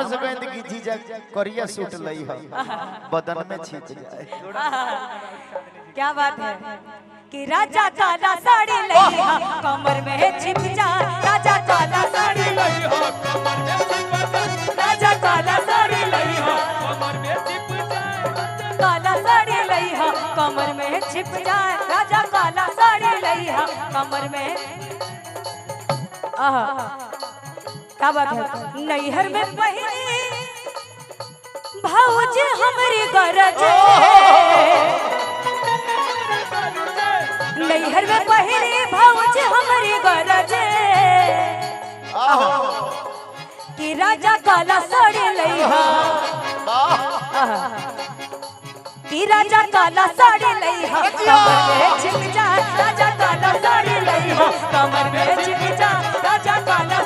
हमारा से कहते कि जीजा करिया सूट लई हो बदन में छिप जाए। क्या बात है कि राजा काला साड़ी लई हा कमर में छिप जाए। राजा काला साड़ी लई हा कमर में छिप जाए। राजा काला साड़ी लई हा कमर में छिप जाए। काला साड़ी लई हा कमर में छिप जाए। राजा काला साड़ी लई हा कमर में। आहा क्या बात है। नैहर में पहली भौजी हमारी गरज। नैहर में पहली भौजी हमारी गरज कि राजा काला साड़ी लई हा कि राजा काला साड़ी लई हा कमर में छिप जा। राजा काला साड़ी लई हा कमर में छिप जा। राजा काला